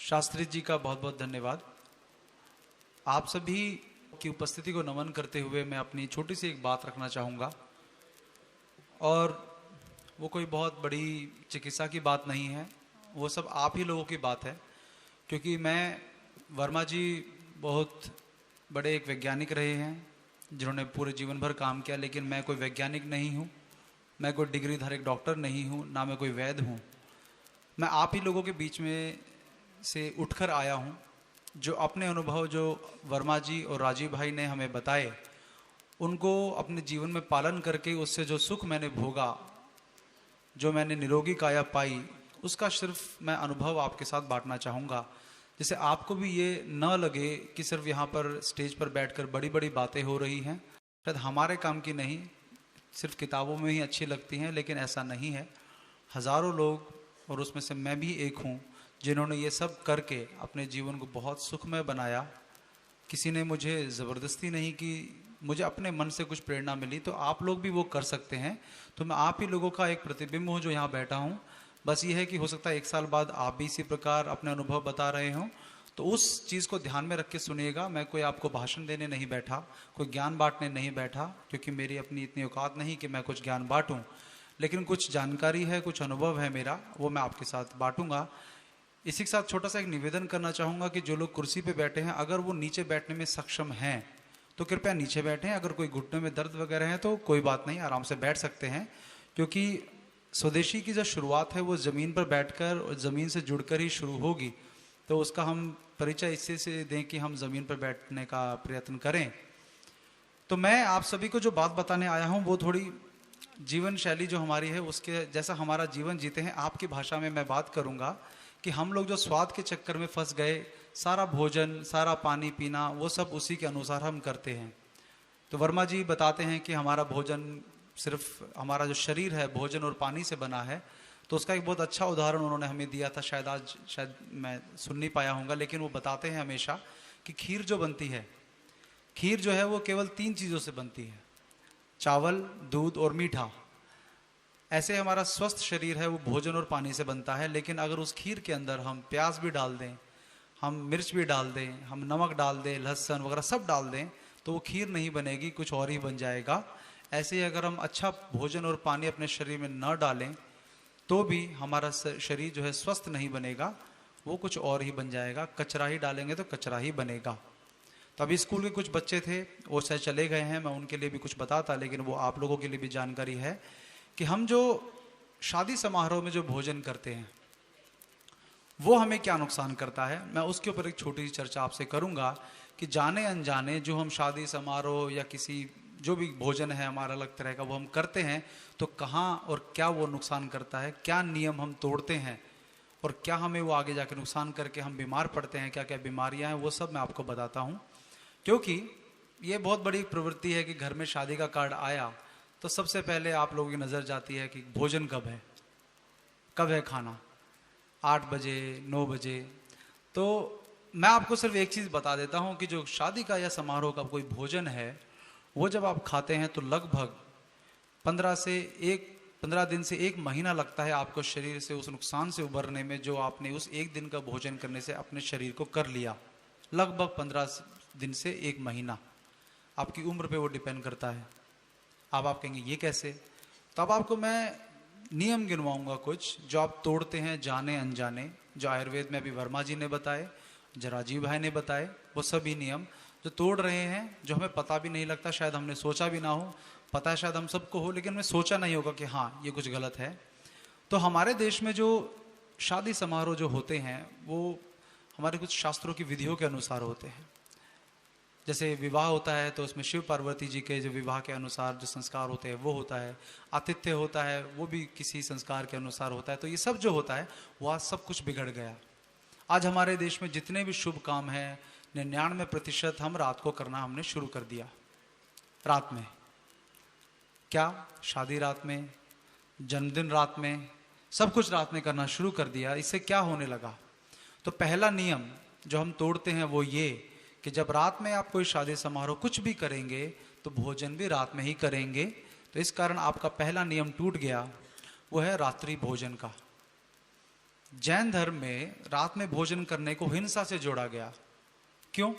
शास्त्री जी का बहुत बहुत धन्यवाद। आप सभी की उपस्थिति को नमन करते हुए मैं अपनी छोटी सी एक बात रखना चाहूँगा, और वो कोई बहुत बड़ी चिकित्सा की बात नहीं है, वो सब आप ही लोगों की बात है। क्योंकि मैं, वर्मा जी बहुत बड़े एक वैज्ञानिक रहे हैं जिन्होंने पूरे जीवन भर काम किया, लेकिन मैं कोई वैज्ञानिक नहीं हूँ, मैं कोई डिग्रीधार एक डॉक्टर नहीं हूँ, ना मैं कोई वैद्य हूँ। मैं आप ही लोगों के बीच में से उठकर आया हूँ। जो अपने अनुभव जो वर्मा जी और राजीव भाई ने हमें बताए, उनको अपने जीवन में पालन करके उससे जो सुख मैंने भोगा, जो मैंने निरोगी काया पाई, उसका सिर्फ मैं अनुभव आपके साथ बांटना चाहूँगा, जिससे आपको भी ये न लगे कि सिर्फ यहाँ पर स्टेज पर बैठकर बड़ी बड़ी बातें हो रही हैं, शायद हमारे काम की नहीं, सिर्फ किताबों में ही अच्छी लगती हैं, लेकिन ऐसा नहीं है। हज़ारों लोग, और उसमें से मैं भी एक हूँ, जिन्होंने ये सब करके अपने जीवन को बहुत सुखमय बनाया। किसी ने मुझे ज़बरदस्ती नहीं की, मुझे अपने मन से कुछ प्रेरणा मिली, तो आप लोग भी वो कर सकते हैं। तो मैं आप ही लोगों का एक प्रतिबिंब हूँ जो यहाँ बैठा हूँ। बस ये है कि हो सकता है 1 साल बाद आप भी इसी प्रकार अपने अनुभव बता रहे हों, तो उस चीज़ को ध्यान में रख के सुनिएगा। मैं कोई आपको भाषण देने नहीं बैठा, कोई ज्ञान बांटने नहीं बैठा, क्योंकि मेरी अपनी इतनी औकात नहीं कि मैं कुछ ज्ञान बांटूँ, लेकिन कुछ जानकारी है, कुछ अनुभव है मेरा, वो मैं आपके साथ बांटूंगा। इसी के साथ छोटा सा एक निवेदन करना चाहूँगा कि जो लोग कुर्सी पे बैठे हैं, अगर वो नीचे बैठने में सक्षम हैं तो कृपया नीचे बैठें। अगर कोई घुटने में दर्द वगैरह है तो कोई बात नहीं, आराम से बैठ सकते हैं। क्योंकि स्वदेशी की जो शुरुआत है वो ज़मीन पर बैठकर और ज़मीन से जुड़कर ही शुरू होगी, तो उसका हम परिचय इससे से दें कि हम ज़मीन पर बैठने का प्रयत्न करें। तो मैं आप सभी को जो बात बताने आया हूँ वो थोड़ी जीवन शैली जो हमारी है उसके जैसा हमारा जीवन जीते हैं, आपकी भाषा में मैं बात करूँगा कि हम लोग जो स्वाद के चक्कर में फंस गए, सारा भोजन, सारा पानी पीना, वो सब उसी के अनुसार हम करते हैं। तो वर्मा जी बताते हैं कि हमारा भोजन, सिर्फ हमारा जो शरीर है भोजन और पानी से बना है। तो उसका एक बहुत अच्छा उदाहरण उन्होंने हमें दिया था, शायद मैं सुन नहीं पाया हूँगा, लेकिन वो बताते हैं हमेशा कि खीर जो बनती है, खीर जो है वो केवल 3 चीज़ों से बनती है, चावल, दूध और मीठा। ऐसे हमारा स्वस्थ शरीर है वो भोजन और पानी से बनता है, लेकिन अगर उस खीर के अंदर हम प्याज भी डाल दें, हम मिर्च भी डाल दें, हम नमक डाल दें, लहसुन वगैरह सब डाल दें, तो वो खीर नहीं बनेगी, कुछ और ही बन जाएगा। ऐसे ही अगर हम अच्छा भोजन और पानी अपने शरीर में न डालें तो भी हमारा शरीर जो है स्वस्थ नहीं बनेगा, वो कुछ और ही बन जाएगा। कचरा ही डालेंगे तो कचरा ही बनेगा। तो अभी स्कूल के कुछ बच्चे थे, वो शायद चले गए हैं, मैं उनके लिए भी कुछ बताता, लेकिन वो आप लोगों के लिए भी जानकारी है कि हम जो शादी समारोह में जो भोजन करते हैं वो हमें क्या नुकसान करता है। मैं उसके ऊपर एक छोटी सी चर्चा आपसे करूंगा कि जाने अनजाने जो हम शादी समारोह या किसी जो भी भोजन है हमारा अलग तरह का वो हम करते हैं, तो कहाँ और क्या वो नुकसान करता है, क्या नियम हम तोड़ते हैं और क्या हमें वो आगे जाकर नुकसान करके हम बीमार पड़ते हैं, क्या क्या बीमारियां हैं, वो सब मैं आपको बताता हूँ। क्योंकि ये बहुत बड़ी प्रवृत्ति है कि घर में शादी का कार्ड आया तो सबसे पहले आप लोगों की नज़र जाती है कि भोजन कब है खाना, 8 बजे 9 बजे। तो मैं आपको सिर्फ एक चीज़ बता देता हूँ कि जो शादी का या समारोह का कोई भोजन है वो जब आप खाते हैं तो लगभग 15 दिन से 1 महीना लगता है आपको शरीर से उस नुकसान से उबरने में जो आपने उस 1 दिन का भोजन करने से अपने शरीर को कर लिया। लगभग 15 दिन से 1 महीना, आपकी उम्र पे वो डिपेंड करता है। अब आप कहेंगे ये कैसे, तो अब आपको मैं नियम गिनवाऊंगा कुछ जो आप तोड़ते हैं जाने अनजाने, जो आयुर्वेद में अभी वर्मा जी ने बताए, जो राजीव भाई ने बताए, वो सभी नियम जो तोड़ रहे हैं, जो हमें पता भी नहीं लगता, शायद हमने सोचा भी ना हो, पता है शायद हम सबको हो, लेकिन हमें सोचा नहीं होगा कि हाँ ये कुछ गलत है। तो हमारे देश में जो शादी समारोह जो होते हैं वो हमारे कुछ शास्त्रों की विधियों के अनुसार होते हैं। जैसे विवाह होता है तो उसमें शिव पार्वती जी के जो विवाह के अनुसार जो संस्कार होते हैं वो होता है, आतिथ्य होता है वो भी किसी संस्कार के अनुसार होता है। तो ये सब जो होता है वो आज सब कुछ बिगड़ गया। आज हमारे देश में जितने भी शुभ काम हैं 99% हम रात को करना हमने शुरू कर दिया। रात में क्या, शादी रात में, जन्मदिन रात में, सब कुछ रात में करना शुरू कर दिया। इससे क्या होने लगा, तो पहला नियम जो हम तोड़ते हैं वो ये कि जब रात में आप कोई शादी समारोह कुछ भी करेंगे तो भोजन भी रात में ही करेंगे। तो इस कारण आपका पहला नियम टूट गया, वो है रात्रि भोजन का। जैन धर्म में रात में भोजन करने को हिंसा से जोड़ा गया। क्यों?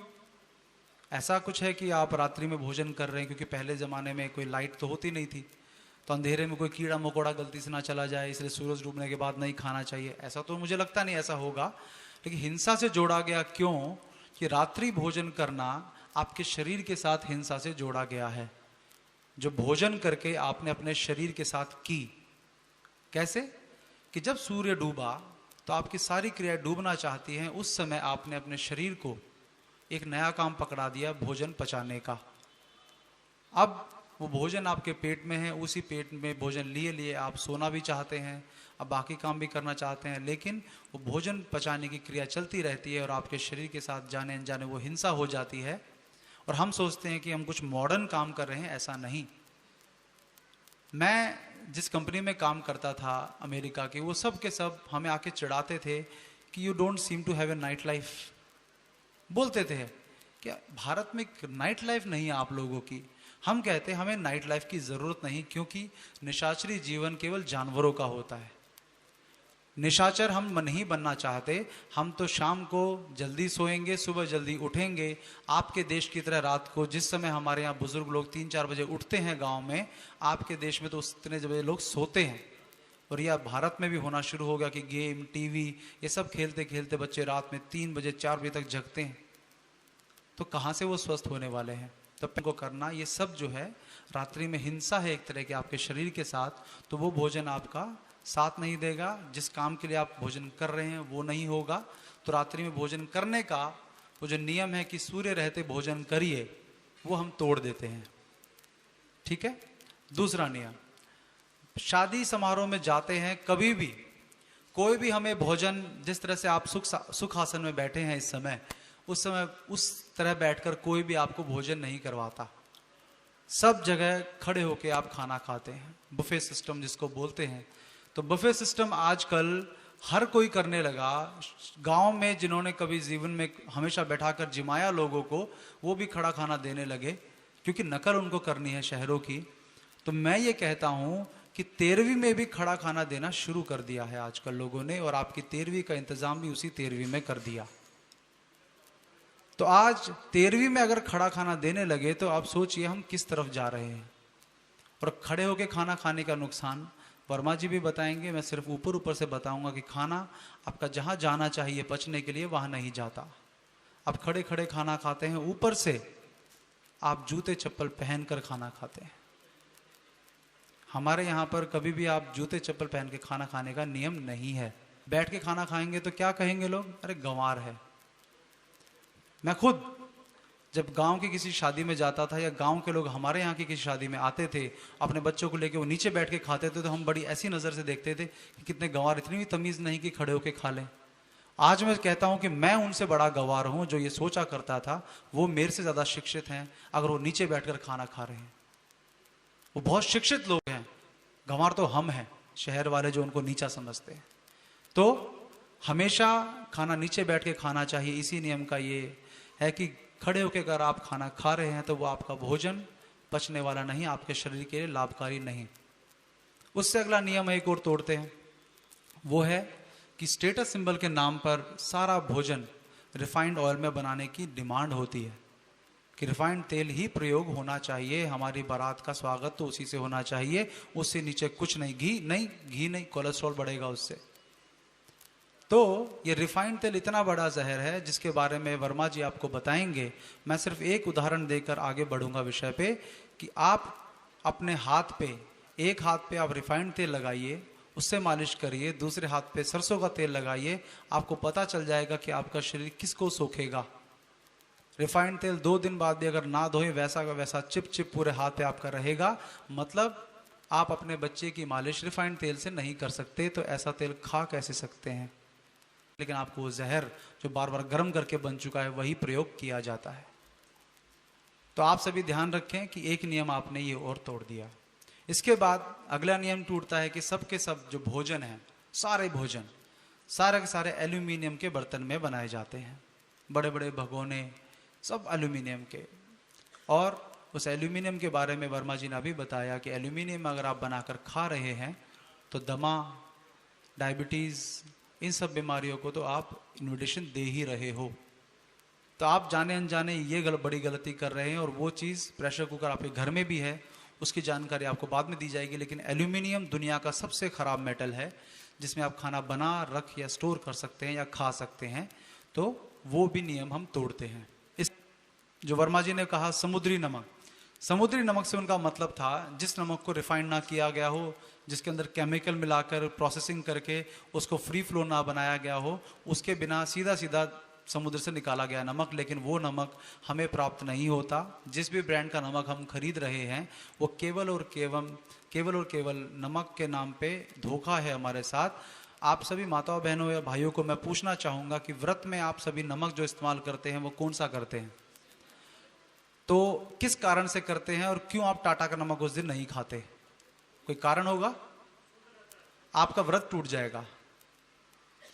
ऐसा कुछ है कि आप रात्रि में भोजन कर रहे हैं क्योंकि पहले ज़माने में कोई लाइट तो होती नहीं थी, तो अंधेरे में कोई कीड़ा मकोड़ा गलती से ना चला जाए, इसलिए सूरज डूबने के बाद नहीं खाना चाहिए, ऐसा तो मुझे लगता नहीं ऐसा होगा। लेकिन हिंसा से जोड़ा गया क्यों? कि रात्रि भोजन करना आपके शरीर के साथ हिंसा से जोड़ा गया है, जो भोजन करके आपने अपने शरीर के साथ की। कैसे? कि जब सूर्य डूबा तो आपकी सारी क्रियाएं डूबना चाहती हैं, उस समय आपने अपने शरीर को एक नया काम पकड़ा दिया, भोजन पचाने का। अब वो भोजन आपके पेट में है, उसी पेट में भोजन लिए लिए आप सोना भी चाहते हैं, अब बाकी काम भी करना चाहते हैं, लेकिन वो भोजन पचाने की क्रिया चलती रहती है और आपके शरीर के साथ जाने अनजाने वो हिंसा हो जाती है। और हम सोचते हैं कि हम कुछ मॉडर्न काम कर रहे हैं, ऐसा नहीं। मैं जिस कंपनी में काम करता था अमेरिका की, वो सब के सब हमें आके चिढ़ाते थे कि you don't seem to have a night life. बोलते थे क्या भारत में नाइट लाइफ नहीं है आप लोगों की? हम कहते हैं हमें नाइट लाइफ की ज़रूरत नहीं, क्योंकि निशाचरी जीवन केवल जानवरों का होता है। निशाचर हम नहीं बनना चाहते। हम तो शाम को जल्दी सोएंगे, सुबह जल्दी उठेंगे। आपके देश की तरह रात को, जिस समय हमारे यहाँ बुजुर्ग लोग 3-4 बजे उठते हैं गांव में, आपके देश में तो उतने बजे लोग सोते हैं। और यह भारत में भी होना शुरू हो गया कि गेम, टीवी ये सब खेलते खेलते बच्चे रात में 3 बजे 4 बजे तक जगते हैं। तो कहाँ से वो स्वस्थ होने वाले हैं? तब इनको करना ये सब जो है रात्रि में हिंसा है एक तरह के आपके शरीर के साथ। तो वो भोजन आपका साथ नहीं देगा, जिस काम के लिए आप भोजन कर रहे हैं वो नहीं होगा। तो रात्रि में भोजन करने का वो जो नियम है कि सूर्य रहते भोजन करिए, वो हम तोड़ देते हैं। ठीक है। दूसरा नियम, शादी समारोह में जाते हैं, कभी भी कोई भी हमें भोजन, जिस तरह से आप सुख आसन में बैठे हैं इस समय, उस समय उस तरह बैठकर कोई भी आपको भोजन नहीं करवाता। सब जगह खड़े होके आप खाना खाते हैं, बुफे सिस्टम जिसको बोलते हैं। तो बुफे सिस्टम आजकल हर कोई करने लगा। गांव में जिन्होंने कभी जीवन में हमेशा बैठाकर जिमाया लोगों को, वो भी खड़ा खाना देने लगे, क्योंकि नकल उनको करनी है शहरों की। तो मैं ये कहता हूं कि 13वीं में भी खड़ा खाना देना शुरू कर दिया है आजकल लोगों ने, और आपकी 13वीं का इंतजाम भी उसी 13वीं में कर दिया। तो आज 13वीं में अगर खड़ा खाना देने लगे तो आप सोचिए हम किस तरफ जा रहे हैं। और खड़े होकर खाना खाने का नुकसान वर्मा जी भी बताएंगे, मैं सिर्फ ऊपर ऊपर से बताऊंगा कि खाना आपका जहां जाना चाहिए पचने के लिए वहां नहीं जाता। आप खड़े खड़े खाना खाते हैं, ऊपर से आप जूते चप्पल पहनकर खाना खाते हैं। हमारे यहाँ पर कभी भी आप जूते चप्पल पहन के खाना खाने का नियम नहीं है। बैठ के खाना खाएंगे तो क्या कहेंगे लोग? अरे गंवार है। मैं खुद जब गांव की किसी शादी में जाता था, या गांव के लोग हमारे यहाँ की किसी शादी में आते थे, अपने बच्चों को लेके वो नीचे बैठ के खाते थे, तो हम बड़ी ऐसी नज़र से देखते थे कि कितने गंवार, इतनी भी तमीज़ नहीं कि खड़े होके खा लें। आज मैं कहता हूँ कि मैं उनसे बड़ा गंवार हूँ जो ये सोचा करता था। वो मेरे से ज़्यादा शिक्षित हैं अगर वो नीचे बैठकर खाना खा रहे हैं। वो बहुत शिक्षित लोग हैं। गंवार तो हम हैं, शहर वाले जो उनको नीचा समझते हैं। तो हमेशा खाना नीचे बैठ के खाना चाहिए। इसी नियम का ये है कि खड़े होकर अगर आप खाना खा रहे हैं तो वो आपका भोजन पचने वाला नहीं, आपके शरीर के लिए लाभकारी नहीं। उससे अगला नियम एक और तोड़ते हैं, वो है कि स्टेटस सिंबल के नाम पर सारा भोजन रिफाइंड ऑयल में बनाने की डिमांड होती है कि रिफाइंड तेल ही प्रयोग होना चाहिए, हमारी बारात का स्वागत तो उसी से होना चाहिए, उससे नीचे कुछ नहीं। घी नहीं, कोलेस्ट्रॉल बढ़ेगा उससे। तो ये रिफाइंड तेल इतना बड़ा जहर है जिसके बारे में वर्मा जी आपको बताएंगे। मैं सिर्फ एक उदाहरण देकर आगे बढ़ूंगा विषय पे कि आप अपने हाथ पे, एक हाथ पे आप रिफाइंड तेल लगाइए, उससे मालिश करिए, दूसरे हाथ पे सरसों का तेल लगाइए, आपको पता चल जाएगा कि आपका शरीर किसको सोखेगा। रिफाइंड तेल 2 दिन बाद भी अगर ना धोए वैसा का वैसा चिप चिप पूरे हाथ पे आपका रहेगा। मतलब आप अपने बच्चे की मालिश रिफाइंड तेल से नहीं कर सकते, तो ऐसा तेल खा कैसे सकते हैं? लेकिन आपको वो जहर जो बार बार गर्म करके बन चुका है वही प्रयोग किया जाता है। तो आप सभी ध्यान रखें कि एक नियम आपने ये और तोड़ दिया। इसके बाद अगला नियम टूटता है कि सबके सब जो भोजन है, सारे भोजन सारे के सारे एल्यूमिनियम के बर्तन में बनाए जाते हैं। बड़े बड़े भगोने सब एल्यूमिनियम के। और उस एल्यूमिनियम के बारे में वर्मा जी ने अभी बताया कि एल्यूमिनियम अगर आप बनाकर खा रहे हैं तो दमा, डायबिटीज़, इन सब बीमारियों को तो आप इन्विटेशन दे ही रहे हो। तो आप जाने अनजाने ये बड़ी गलती कर रहे हैं। और वो चीज़ प्रेशर कुकर आपके घर में भी है, उसकी जानकारी आपको बाद में दी जाएगी। लेकिन एल्यूमिनियम दुनिया का सबसे ख़राब मेटल है, जिसमें आप खाना बना रख या स्टोर कर सकते हैं या खा सकते हैं। तो वो भी नियम हम तोड़ते हैं। इस जो वर्मा जी ने कहा समुद्री नमक, समुद्री नमक से उनका मतलब था जिस नमक को रिफाइंड ना किया गया हो, जिसके अंदर केमिकल मिलाकर प्रोसेसिंग करके उसको फ्री फ्लो ना बनाया गया हो, उसके बिना सीधा सीधा समुद्र से निकाला गया नमक। लेकिन वो नमक हमें प्राप्त नहीं होता। जिस भी ब्रांड का नमक हम खरीद रहे हैं वो केवल और केवल नमक के नाम पे धोखा है हमारे साथ। आप सभी माताओं बहनों या भाइयों को मैं पूछना चाहूँगा कि व्रत में आप सभी नमक जो इस्तेमाल करते हैं वो कौन सा करते हैं? तो किस कारण से करते हैं और क्यों आप टाटा का नमक उस दिन नहीं खाते? कोई कारण होगा? आपका व्रत टूट जाएगा।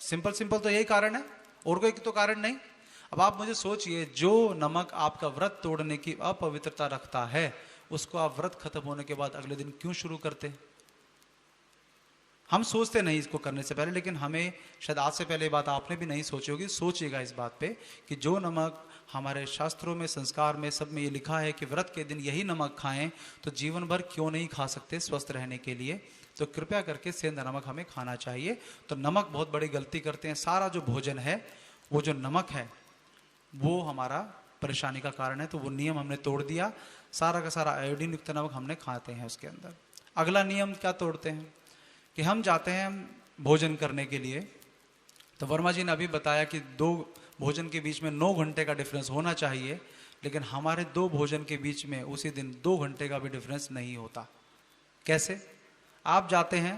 सिंपल तो यही कारण है, और कोई तो कारण नहीं। अब आप मुझे सोचिए, जो नमक आपका व्रत तोड़ने की अपवित्रता रखता है उसको आप व्रत खत्म होने के बाद अगले दिन क्यों शुरू करते हैं? हम सोचते नहीं इसको करने से पहले, लेकिन हमें शायद आज से पहले बात आपने भी नहीं सोची होगी। सोचिएगा इस बात पे कि जो नमक हमारे शास्त्रों में, संस्कार में, सब में ये लिखा है कि व्रत के दिन यही नमक खाएं, तो जीवन भर क्यों नहीं खा सकते स्वस्थ रहने के लिए? तो कृपया करके सेंधा नमक हमें खाना चाहिए। तो नमक बहुत बड़ी गलती करते हैं। सारा जो भोजन है, वो जो नमक है वो हमारा परेशानी का कारण है। तो वो नियम हमने तोड़ दिया। सारा का सारा आयोडीन युक्त नमक हमने खाते हैं उसके अंदर। अगला नियम क्या तोड़ते हैं कि हम जाते हैं भोजन करने के लिए। तो वर्मा जी ने अभी बताया कि 2 भोजन के बीच में 9 घंटे का डिफरेंस होना चाहिए, लेकिन हमारे 2 भोजन के बीच में उसी दिन 2 घंटे का भी डिफरेंस नहीं होता। कैसे? आप जाते हैं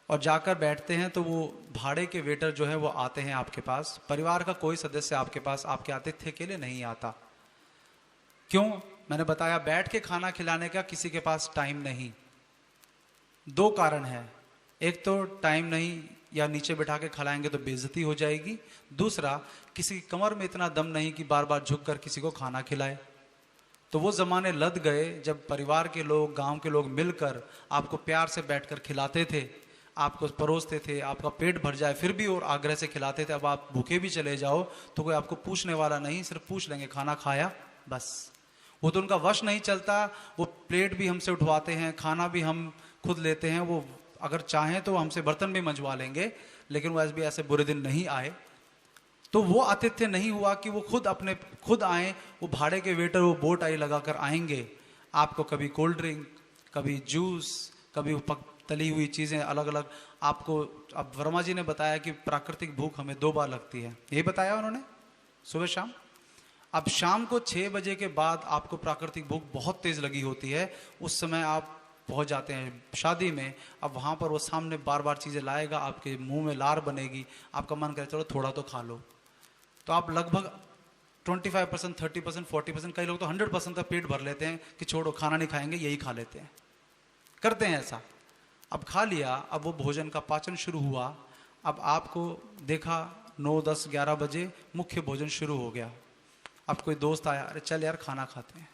और जाकर बैठते हैं तो वो भाड़े के वेटर जो है वो आते हैं आपके पास। परिवार का कोई सदस्य आपके पास आपके आतिथ्य के लिए नहीं आता। क्यों? मैंने बताया, बैठ के खाना खिलाने का किसी के पास टाइम नहीं। 2 कारण है। एक तो टाइम नहीं, या नीचे बिठा के खिलाएंगे तो बेइज्जती हो जाएगी। दूसरा, किसी की कमर में इतना दम नहीं कि बार बार झुक कर किसी को खाना खिलाए। तो वो ज़माने लद गए जब परिवार के लोग, गांव के लोग मिलकर आपको प्यार से बैठकर खिलाते थे, आपको परोसते थे, आपका पेट भर जाए फिर भी और आग्रह से खिलाते थे। अब आप भूखे भी चले जाओ तो कोई आपको पूछने वाला नहीं, सिर्फ पूछ लेंगे खाना खाया, बस। वो तो उनका वश नहीं चलता। वो प्लेट भी हमसे उठवाते हैं, खाना भी हम खुद लेते हैं। वो अगर चाहें तो हमसे बर्तन भी मंजवा लेंगे, लेकिन वो भी ऐसे बुरे दिन नहीं आए। तो वो आतिथ्य नहीं हुआ कि वो खुद आए। वो भाड़े के वेटर वो बोट आई लगाकर आएंगे, आपको कभी कोल्ड ड्रिंक, कभी जूस, कभी तली हुई चीज़ें अलग अलग आपको। अब वर्मा जी ने बताया कि प्राकृतिक भूख हमें 2 बार लगती है, यही बताया उन्होंने, सुबह शाम। अब शाम को 6 बजे के बाद आपको प्राकृतिक भूख बहुत तेज़ लगी होती है। उस समय आप पहुंच जाते हैं शादी में। अब वहाँ पर वो सामने बार बार चीज़ें लाएगा, आपके मुंह में लार बनेगी, आपका मन करे चलो थोड़ा तो खा लो। तो आप लगभग 25%, 30%, 40%, कई लोग तो 100% तक पेट भर लेते हैं कि छोड़ो खाना नहीं खाएंगे, यही खा लेते हैं, करते हैं ऐसा। अब खा लिया, अब वो भोजन का पाचन शुरू हुआ। अब आपको देखा 9, 10, 11 बजे मुख्य भोजन शुरू हो गया। अब कोई दोस्त आया, अरे चल यार खाना खाते हैं,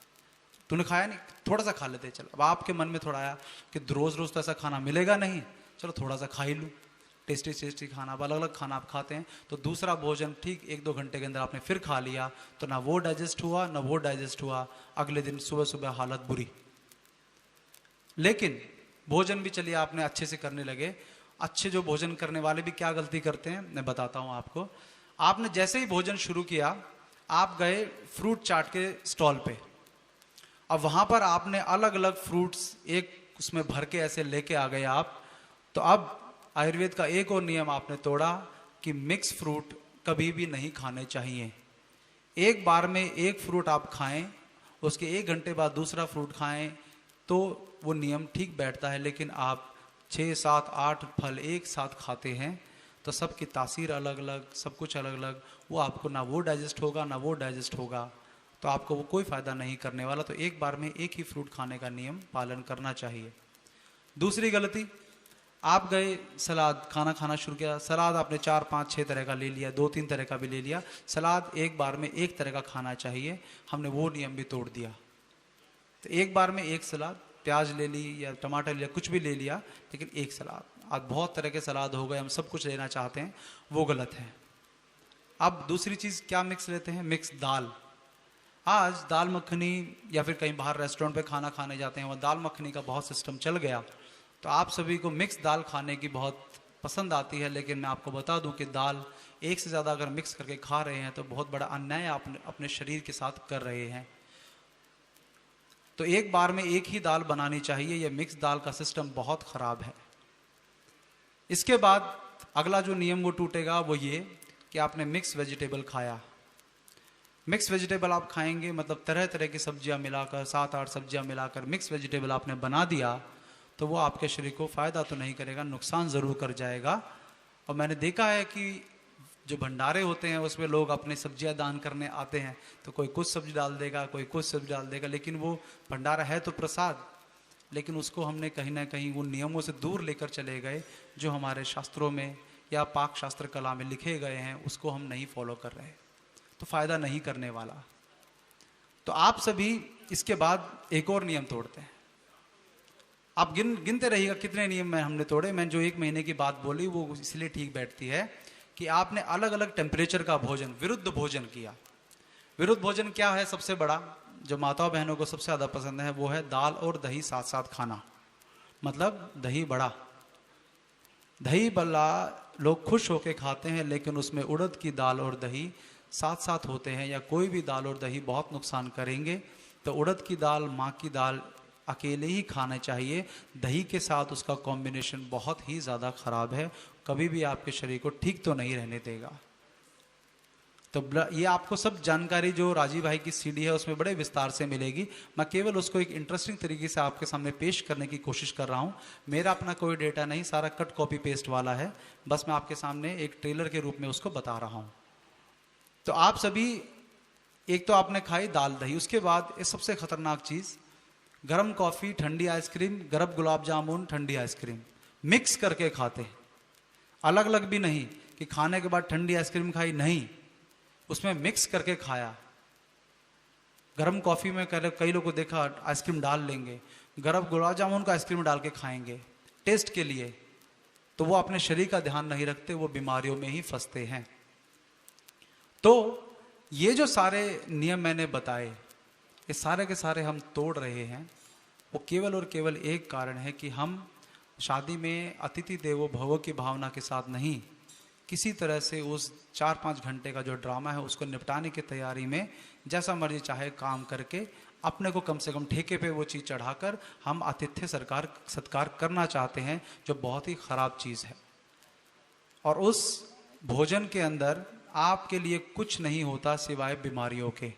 तूने खाया नहीं, थोड़ा सा खा लेते हैं, चल। अब आपके मन में थोड़ा आया कि रोज़ रोज़ तो ऐसा खाना मिलेगा नहीं, चलो थोड़ा सा खा ही लूँ। टेस्टी खाना, अब अलग अलग खाना आप खाते हैं। तो दूसरा भोजन ठीक 1-2 घंटे के अंदर आपने फिर खा लिया, तो ना वो डाइजेस्ट हुआ ना वो डाइजेस्ट हुआ। अगले दिन सुबह सुबह हालत बुरी। लेकिन भोजन भी चलिए आपने अच्छे से करने लगे। अच्छे जो भोजन करने वाले भी क्या गलती करते हैं, मैं बताता हूँ आपको। आपने जैसे ही भोजन शुरू किया, आप गए फ्रूट चाट के स्टॉल पे। अब वहाँ पर आपने अलग अलग फ्रूट्स एक उसमें भर के ऐसे लेके आ गए आप। तो अब आयुर्वेद का एक और नियम आपने तोड़ा कि मिक्स फ्रूट कभी भी नहीं खाने चाहिए। एक बार में एक फ्रूट आप खाएं, उसके 1 घंटे बाद दूसरा फ्रूट खाएं, तो वो नियम ठीक बैठता है। लेकिन आप 6, 7, 8 फल एक साथ खाते हैं तो सबकी तासीर अलग अलग, सब कुछ अलग अलग। वो आपको ना वो डाइजेस्ट होगा ना वो डाइजेस्ट होगा, तो आपको वो कोई फ़ायदा नहीं करने वाला। तो एक बार में एक ही फ्रूट खाने का नियम पालन करना चाहिए। दूसरी गलती, आप गए सलाद खाना खाना शुरू किया। सलाद आपने 4, 5, 6 तरह का ले लिया, 2-3 तरह का भी ले लिया। सलाद एक बार में एक तरह का खाना चाहिए, हमने वो नियम भी तोड़ दिया। तो एक बार में एक सलाद, प्याज ले ली या टमाटर लिया, कुछ भी ले लिया, लेकिन एक सलाद। आज बहुत तरह के सलाद हो गए, हम सब कुछ लेना चाहते हैं, वो गलत है। अब दूसरी चीज़ क्या मिक्स लेते हैं? मिक्स दाल। आज दाल मखनी या फिर कहीं बाहर रेस्टोरेंट पे खाना खाने जाते हैं, वहाँ दाल मखनी का बहुत सिस्टम चल गया, तो आप सभी को मिक्स दाल खाने की बहुत पसंद आती है। लेकिन मैं आपको बता दूं कि दाल एक से ज़्यादा अगर मिक्स करके खा रहे हैं तो बहुत बड़ा अन्याय आप अपने शरीर के साथ कर रहे हैं। तो एक बार में एक ही दाल बनानी चाहिए। यह मिक्स दाल का सिस्टम बहुत ख़राब है। इसके बाद अगला जो नियम वो टूटेगा वो ये कि आपने मिक्स वेजिटेबल खाया। मिक्स वेजिटेबल आप खाएंगे मतलब तरह तरह की सब्जियां मिलाकर, 7-8 सब्जियां मिलाकर मिक्स वेजिटेबल आपने बना दिया, तो वो आपके शरीर को फ़ायदा तो नहीं करेगा, नुकसान ज़रूर कर जाएगा। और मैंने देखा है कि जो भंडारे होते हैं उसमें लोग अपने सब्जियां दान करने आते हैं, तो कोई कुछ सब्जी डाल देगा, कोई कुछ सब्जी डाल देगा, लेकिन वो भंडारा है तो प्रसाद, लेकिन उसको हमने कहीं ना कहीं उन नियमों से दूर लेकर चले गए जो हमारे शास्त्रों में या पाक शास्त्र कला में लिखे गए हैं, उसको हम नहीं फॉलो कर रहे, तो फ़ायदा नहीं करने वाला। तो आप सभी इसके बाद एक और नियम तोड़ते हैं। आप गिनते रहिएगा कितने नियम में हमने तोड़े। मैं जो 1 महीने की बात बोली वो इसलिए ठीक बैठती है कि आपने अलग अलग टेम्परेचर का भोजन, विरुद्ध भोजन किया। विरुद्ध भोजन क्या है? सबसे बड़ा जो माताओं बहनों को सबसे ज़्यादा पसंद है वो है दाल और दही साथ साथ खाना, मतलब दही बड़ा। दही बल्ला लोग खुश होके खाते हैं, लेकिन उसमें उड़द की दाल और दही साथ साथ होते हैं, या कोई भी दाल और दही बहुत नुकसान करेंगे। तो उड़द की दाल, माँ की दाल अकेले ही खाना चाहिए, दही के साथ उसका कॉम्बिनेशन बहुत ही ज़्यादा ख़राब है, कभी भी आपके शरीर को ठीक तो नहीं रहने देगा। तो ये आपको सब जानकारी जो राजीव भाई की सीडी है उसमें बड़े विस्तार से मिलेगी। मैं केवल उसको एक इंटरेस्टिंग तरीके से आपके सामने पेश करने की कोशिश कर रहा हूँ। मेरा अपना कोई डेटा नहीं, सारा कट कॉपी पेस्ट वाला है, बस मैं आपके सामने एक ट्रेलर के रूप में उसको बता रहा हूँ। तो आप सभी, एक तो आपने खाई दाल दही, उसके बाद ये सबसे खतरनाक चीज़, गरम कॉफ़ी, ठंडी आइसक्रीम, गरम गुलाब जामुन, ठंडी आइसक्रीम मिक्स करके खाते हैं। अलग अलग भी नहीं कि खाने के बाद ठंडी आइसक्रीम खाई, नहीं, उसमें मिक्स करके खाया। गरम कॉफ़ी में कई लोगों को देखा आइसक्रीम डाल लेंगे, गरम गुलाब जामुन को आइसक्रीम डाल के खाएंगे टेस्ट के लिए, तो वो अपने शरीर का ध्यान नहीं रखते, वो बीमारियों में ही फंसते हैं। तो ये जो सारे नियम मैंने बताए, ये सारे के सारे हम तोड़ रहे हैं, वो केवल और केवल एक कारण है कि हम शादी में अतिथि देवो भव की भावना के साथ नहीं, किसी तरह से उस 4-5 घंटे का जो ड्रामा है उसको निपटाने की तैयारी में जैसा मर्जी चाहे काम करके अपने को कम से कम ठेके पे वो चीज़ चढ़ाकर हम आतिथ्य सत्कार करना चाहते हैं, जो बहुत ही ख़राब चीज़ है। और उस भोजन के अंदर आपके लिए कुछ नहीं होता सिवाय बीमारियों के।